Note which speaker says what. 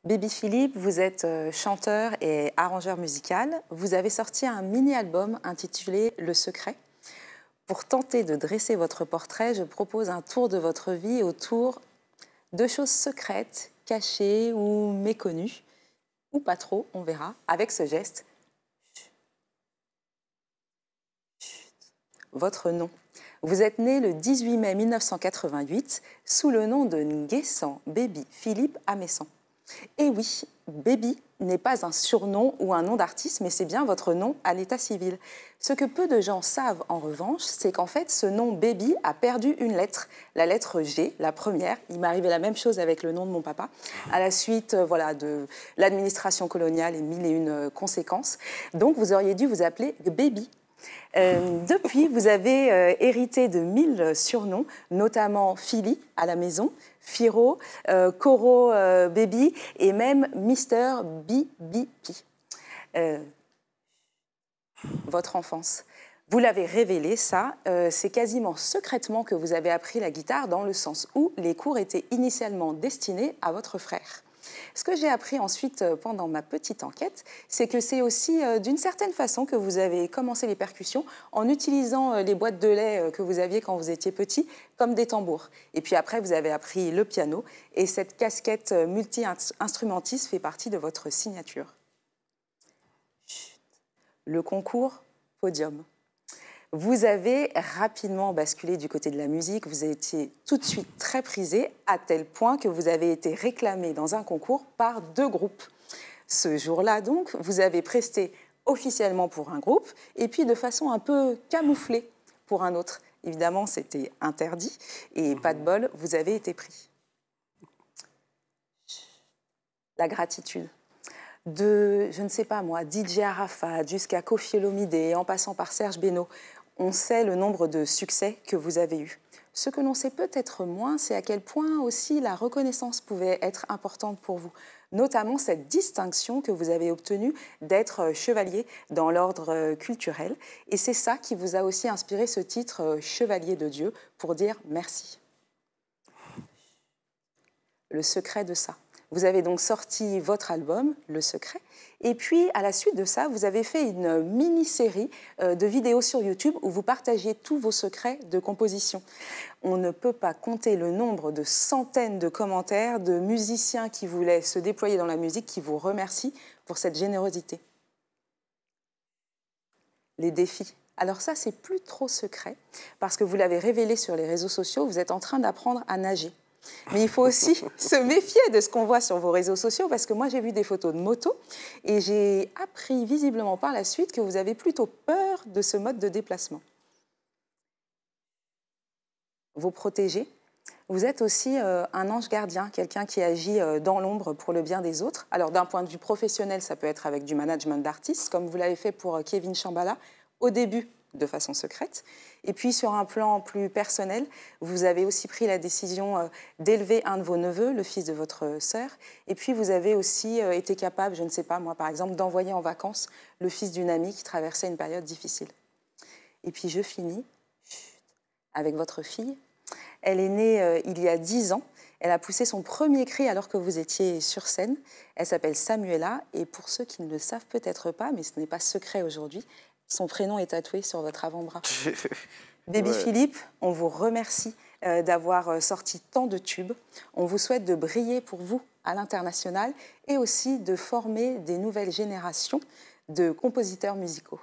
Speaker 1: Baby Philippe, vous êtes chanteur et arrangeur musical. Vous avez sorti un mini-album intitulé Le Secret. Pour tenter de dresser votre portrait, je propose un tour de votre vie autour de choses secrètes, cachées ou méconnues, ou pas trop, on verra, avec ce geste. Votre nom. Vous êtes né le 18 mai 1988 sous le nom de Nguessan Baby Philippe Amessan. Et oui, Baby n'est pas un surnom ou un nom d'artiste, mais c'est bien votre nom à l'état civil. Ce que peu de gens savent en revanche, c'est qu'en fait, ce nom Baby a perdu une lettre, la lettre G, la première. Il m'est arrivé la même chose avec le nom de mon papa, à la suite voilà, de l'administration coloniale et mille et une conséquences. Donc, vous auriez dû vous appeler Baby. Depuis, vous avez hérité de 1000 surnoms, notamment Philly à la maison, Firo, Coro Baby et même Mister BBP. Votre enfance. Vous l'avez révélé, ça, c'est quasiment secrètement que vous avez appris la guitare dans le sens où les cours étaient initialement destinés à votre frère. Ce que j'ai appris ensuite pendant ma petite enquête, c'est que c'est aussi d'une certaine façon que vous avez commencé les percussions en utilisant les boîtes de lait que vous aviez quand vous étiez petit comme des tambours. Et puis après, vous avez appris le piano et cette casquette multi-instrumentiste fait partie de votre signature. Le concours Podium. Vous avez rapidement basculé du côté de la musique, vous étiez tout de suite très prisé, à tel point que vous avez été réclamé dans un concours par 2 groupes. Ce jour-là, donc, vous avez presté officiellement pour un groupe, et puis de façon un peu camouflée pour un autre. Évidemment, c'était interdit, et pas de bol, vous avez été pris. La gratitude. De, je ne sais pas moi, DJ Arafat jusqu'à Koffi Olomidé, en passant par Serge Beno, on sait le nombre de succès que vous avez eus. Ce que l'on sait peut-être moins, c'est à quel point aussi la reconnaissance pouvait être importante pour vous, notamment cette distinction que vous avez obtenue d'être chevalier dans l'ordre culturel. Et c'est ça qui vous a aussi inspiré ce titre Chevalier de Dieu pour dire merci. Le secret de ça. Vous avez donc sorti votre album, Le Secret, et puis à la suite de ça, vous avez fait une mini-série de vidéos sur YouTube où vous partagiez tous vos secrets de composition. On ne peut pas compter le nombre de centaines de commentaires de musiciens qui voulaient se déployer dans la musique, qui vous remercient pour cette générosité. Les défis. Alors ça, c'est plus trop secret, parce que vous l'avez révélé sur les réseaux sociaux, vous êtes en train d'apprendre à nager. Mais il faut aussi se méfier de ce qu'on voit sur vos réseaux sociaux, parce que moi, j'ai vu des photos de moto et j'ai appris visiblement par la suite que vous avez plutôt peur de ce mode de déplacement. Vous protégez. Vous êtes aussi un ange gardien, quelqu'un qui agit dans l'ombre pour le bien des autres. Alors, d'un point de vue professionnel, ça peut être avec du management d'artistes, comme vous l'avez fait pour Kevin Shambhala, au début, de façon secrète. Et puis, sur un plan plus personnel, vous avez aussi pris la décision d'élever un de vos neveux, le fils de votre sœur. Et puis, vous avez aussi été capable, je ne sais pas, moi, par exemple, d'envoyer en vacances le fils d'une amie qui traversait une période difficile. Et puis, je finis avec votre fille. Elle est née il y a 10 ans. Elle a poussé son premier cri alors que vous étiez sur scène. Elle s'appelle Samuela. Et pour ceux qui ne le savent peut-être pas, mais ce n'est pas secret aujourd'hui, son prénom est tatoué sur votre avant-bras. Baby Philippe, on vous remercie d'avoir sorti tant de tubes. On vous souhaite de briller pour vous à l'international et aussi de former des nouvelles générations de compositeurs musicaux.